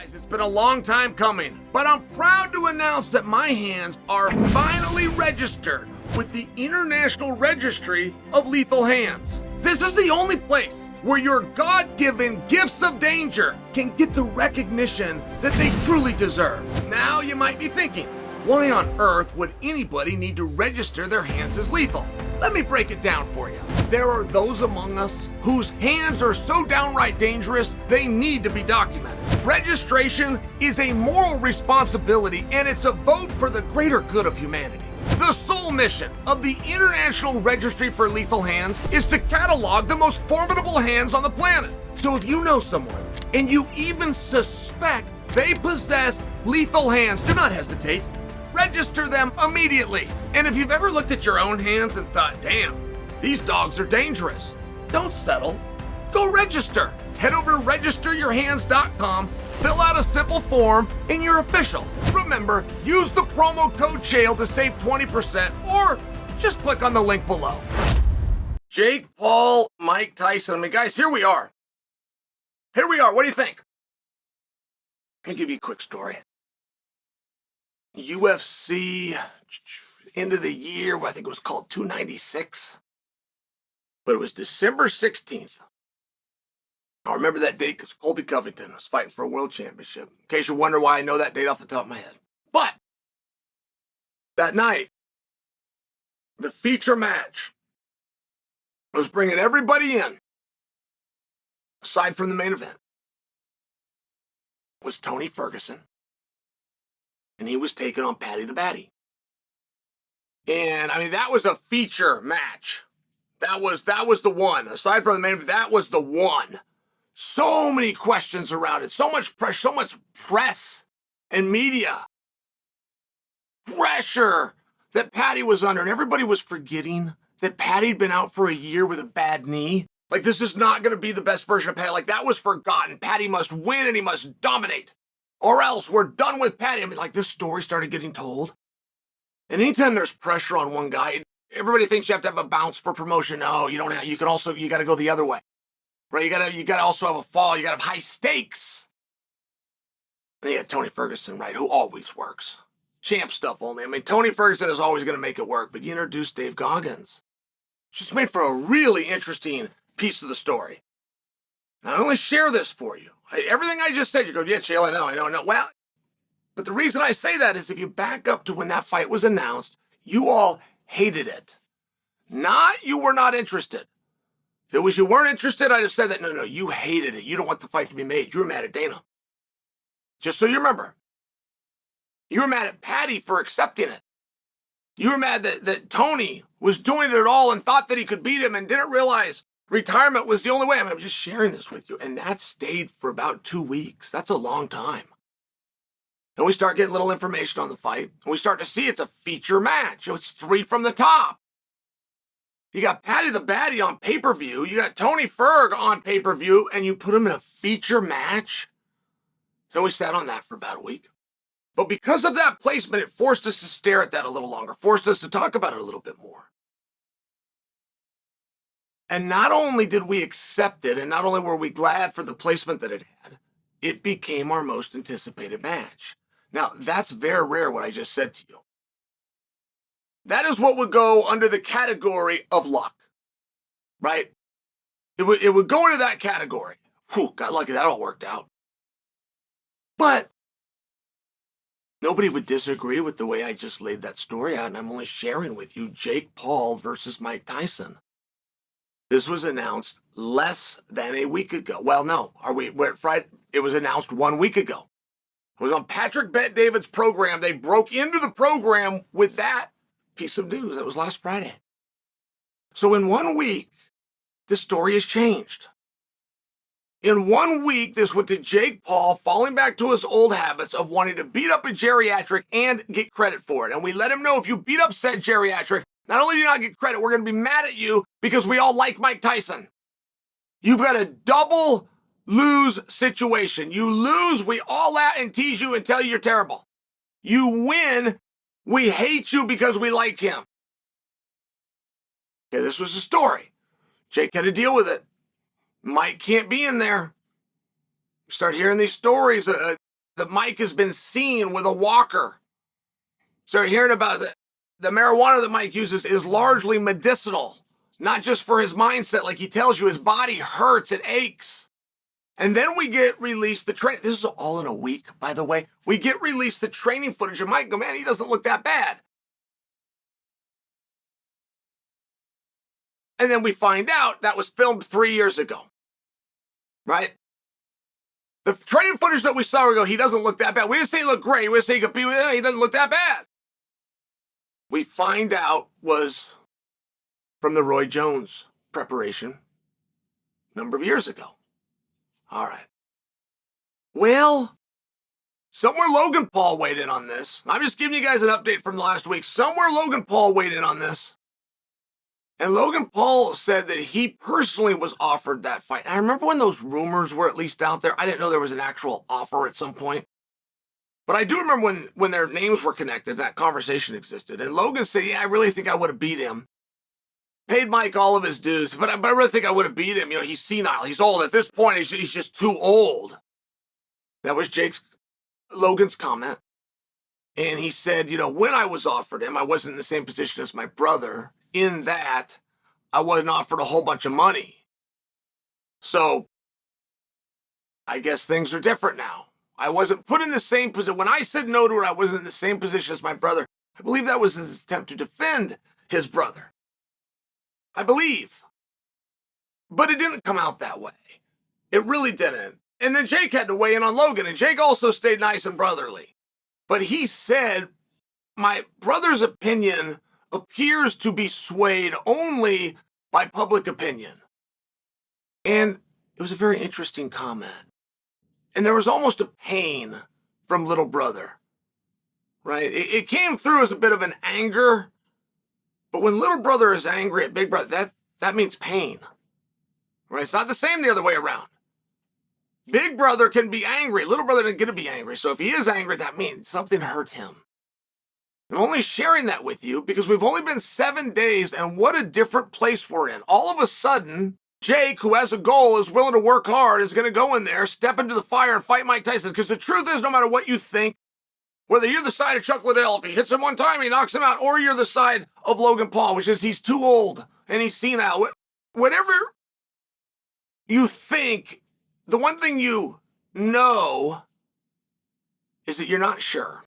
guys, it's been a long time coming, but I'm proud to announce that my hands are finally registered with the International Registry of Lethal Hands. This is the only place where your God-given gifts of danger can get the recognition that they truly deserve. Now you might be thinking, why on earth would anybody need to register their hands as lethal? Let me break it down for you. There are those among us whose hands are so downright dangerous, they need to be documented. Registration is a moral responsibility, and it's a vote for the greater good of humanity. The sole mission of the International Registry for Lethal Hands is to catalog the most formidable hands on the planet. So if you know someone, and you even suspect they possess lethal hands, do not hesitate. Register them immediately. And if you've ever looked at your own hands and thought, damn, these dogs are dangerous, don't settle. Go register. Head over to registeryourhands.com, fill out a simple form, and you're official. Remember, use the promo code Chael to save 20%, or just click on the link below. Jake Paul, Mike Tyson. I mean, guys, here we are. Here we are. What do you think? Let me give you a quick story. UFC, end of the year, I think it was called 296. But it was December 16th. I remember that date because Colby Covington was fighting for a world championship. In case you wonder why I know that date off the top of my head. But that night, the feature match was bringing everybody in, aside from the main event, was Tony Ferguson. And he was taking on Paddy the Baddy. And, I mean, that was a feature match. That was the one. Aside from the main event, that was the one. So many questions around it. So much press and media pressure that Paddy was under. And everybody was forgetting that Paddy had been out for a year with a bad knee. Like, this is not going to be the best version of Paddy. Like, that was forgotten. Paddy must win and he must dominate. Or else we're done with Paddy. I mean, like, this story started getting told. And anytime there's pressure on one guy, everybody thinks you have to have a bounce for promotion. No, you don't have. You got to go the other way. Right? You got to also have a fall. You got to have high stakes. And you got Tony Ferguson, right, who always works. Champ stuff only. I mean, Tony Ferguson is always going to make it work, but you introduced Dave Goggins. It's just made for a really interesting piece of the story. And I only share this for you. Everything I just said, you go, yeah, Chael, I know. Well, but the reason I say that is if you back up to when that fight was announced, you all hated it. Not you were not interested. If it was you weren't interested, I'd have said that. No, you hated it. You don't want the fight to be made. You were mad at Dana. Just so you remember. You were mad at Paddy for accepting it. You were mad that Tony was doing it all and thought that he could beat him and didn't realize retirement was the only way. I mean, I'm just sharing this with you. And that stayed for about 2 weeks. That's a long time. Then we start getting little information on the fight. And we start to see it's a feature match. It's 3 from the top. You got Paddy the Baddy on pay-per-view. You got Tony Ferg on pay-per-view. And you put him in a feature match. So we sat on that for about a week. But because of that placement, it forced us to stare at that a little longer. Forced us to talk about it a little bit more. And not only did we accept it, and not only were we glad for the placement that it had, it became our most anticipated match. Now, that's very rare what I just said to you. That is what would go under the category of luck, right? It would go into that category. Whew, got lucky that all worked out. But nobody would disagree with the way I just laid that story out, and I'm only sharing with you Jake Paul versus Mike Tyson. This was announced less than a week ago. Well, no, we're at Friday. It was announced 1 week ago. It was on Patrick Bet-David's program. They broke into the program with that piece of news. That was last Friday. So in 1 week, this story has changed. In 1 week, this went to Jake Paul falling back to his old habits of wanting to beat up a geriatric and get credit for it. And we let him know if you beat up said geriatric, not only do you not get credit, we're going to be mad at you because we all like Mike Tyson. You've got a double lose situation. You lose, we all at and tease you and tell you you're terrible. You win, we hate you because we like him. Okay, this was the story. Jake had to deal with it. Mike can't be in there. You start hearing these stories. that Mike has been seen with a walker. Started hearing about it. The marijuana that Mike uses is largely medicinal, not just for his mindset. Like he tells you, his body hurts, it aches. And then we get released the training. This is all in a week, by the way. We get released the training footage, and Mike go, man, he doesn't look that bad. And then we find out that was filmed 3 years ago, right? The training footage that we saw, we go, he doesn't look that bad. We didn't say he looked great. We didn't say he doesn't look that bad. We find out was from the Roy Jones preparation a number of years ago. All right. Well, somewhere Logan Paul weighed in on this. I'm just giving you guys an update from the last week. Somewhere Logan Paul weighed in on this. And Logan Paul said that he personally was offered that fight. I remember when those rumors were at least out there. I didn't know there was an actual offer at some point. But I do remember when their names were connected, that conversation existed. And Logan said, yeah, I really think I would have beat him. Paid Mike all of his dues, but I really think I would have beat him. You know, he's senile. He's old. At this point, he's just too old. That was Logan's comment. And he said, you know, when I was offered him, I wasn't in the same position as my brother, in that I wasn't offered a whole bunch of money. So I guess things are different now. I wasn't put in the same position. When I said no to her, I wasn't in the same position as my brother. I believe that was his attempt to defend his brother. I believe. But it didn't come out that way. It really didn't. And then Jake had to weigh in on Logan, and Jake also stayed nice and brotherly. But he said, my brother's opinion appears to be swayed only by public opinion. And it was a very interesting comment. And there was almost a pain from little brother, right? It came through as a bit of an anger. But when little brother is angry at big brother, that means pain, right? It's not the same the other way around. Big brother can be angry. Little brother didn't get to be angry. So if he is angry, that means something hurt him. I'm only sharing that with you because we've only been 7 days, and what a different place we're in. All of a sudden, Jake, who has a goal, is willing to work hard, is going to go in there, step into the fire, and fight Mike Tyson. Because the truth is, no matter what you think, whether you're the side of Chuck Liddell, if he hits him one time, he knocks him out, or you're the side of Logan Paul, which is he's too old and he's senile. Whatever you think, the one thing you know is that you're not sure.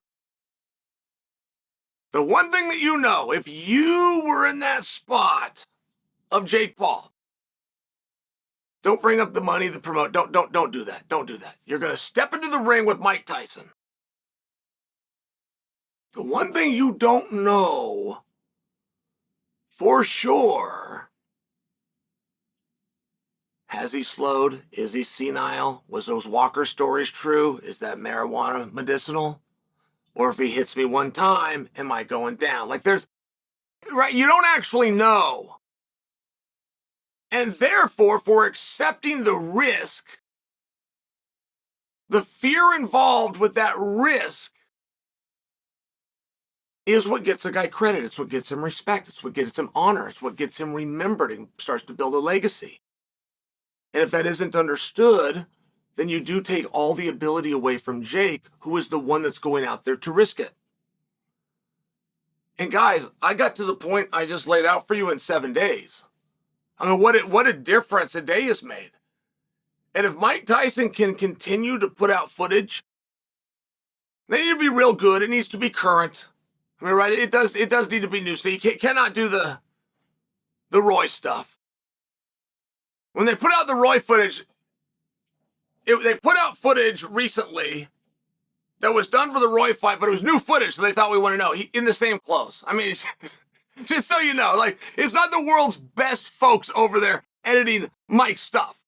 The one thing that you know, if you were in that spot of Jake Paul, don't bring up the money, the promote. Don't do that. Don't do that. You're going to step into the ring with Mike Tyson. The one thing you don't know for sure, has he slowed? Is he senile? Was those Walker stories true? Is that marijuana medicinal? Or if he hits me one time, am I going down? Like right, you don't actually know. And therefore, for accepting the risk, the fear involved with that risk is what gets a guy credit. It's what gets him respect. It's what gets him honor. It's what gets him remembered and starts to build a legacy. And if that isn't understood, then you do take all the ability away from Jake, who is the one that's going out there to risk it. And guys, I got to the point I just laid out for you in 7 days. I mean, what a difference a day has made. And if Mike Tyson can continue to put out footage, they need to be real good. It needs to be current. I mean, right? It does need to be new. So you cannot do the Roy stuff. When they put out the Roy footage, they put out footage recently that was done for the Roy fight, but it was new footage, so they thought we want to know. He in the same clothes. I mean, just so you know, like, it's not the world's best folks over there editing Mike's stuff.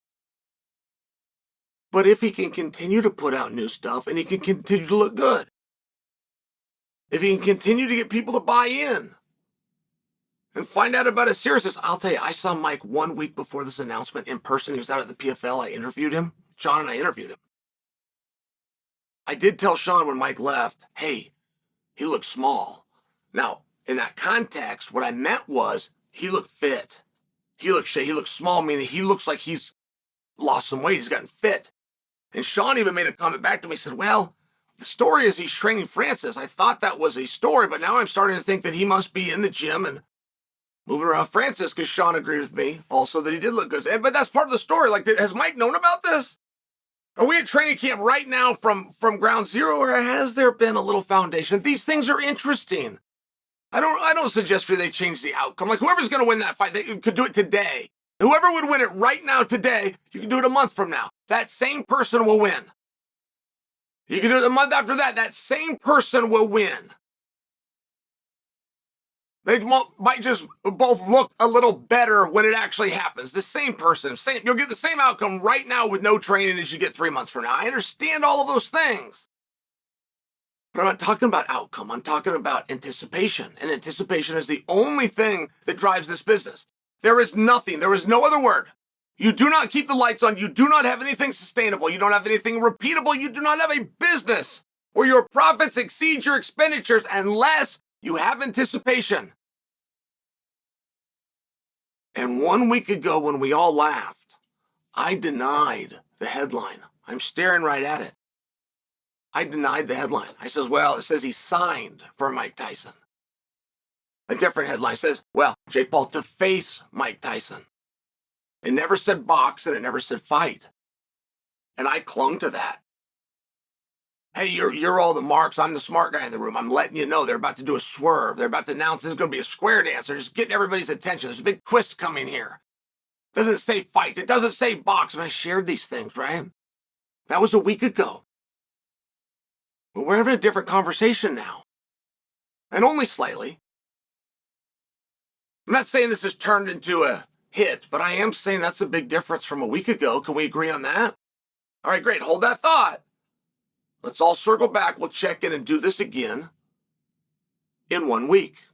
But if he can continue to put out new stuff and he can continue to look good, if he can continue to get people to buy in and find out about his seriousness, I'll tell you, I saw Mike 1 week before this announcement in person. He was out at the PFL. I interviewed him. Sean and I interviewed him. I did tell Sean when Mike left, hey, he looks small. Now, in that context, what I meant was he looked fit. He looks small, meaning he looks like he's lost some weight. He's gotten fit. And Sean even made a comment back to me. He said, well, The story is he's training Francis. I thought that was a story, but now I'm starting to think that he must be in the gym and moving around Francis because Sean agreed with me also that he did look good. But that's part of the story. Like, has Mike known about this? Are we at training camp right now from ground zero, or has there been a little foundation? These things are interesting. I don't suggest for they change the outcome. Like, whoever's going to win that fight, they could do it today. Whoever would win it right now today, you can do it a month from now. That same person will win. You can do it a month after that. That same person will win. They might just both look a little better when it actually happens. The same person, you'll get the same outcome right now with no training as you get 3 months from now. I understand all of those things. But I'm not talking about outcome. I'm talking about anticipation. And anticipation is the only thing that drives this business. There is nothing. There is no other word. You do not keep the lights on. You do not have anything sustainable. You don't have anything repeatable. You do not have a business where your profits exceed your expenditures unless you have anticipation. And 1 week ago when we all laughed, I denied the headline. I'm staring right at it. I denied the headline. I says, well, it says he signed for Mike Tyson. A different headline says, well, Jake Paul to face Mike Tyson. It never said box and it never said fight. And I clung to that. Hey, you're all the marks. I'm the smart guy in the room. I'm letting you know they're about to do a swerve. They're about to announce there's going to be a square dance. They're just getting everybody's attention. There's a big twist coming here. It doesn't say fight. It doesn't say box. And I shared these things, right? That was a week ago. But we're having a different conversation now. And only slightly. I'm not saying this has turned into a hit, but I am saying that's a big difference from a week ago. Can we agree on that? All right, great. Hold that thought. Let's all circle back. We'll check in and do this again in 1 week.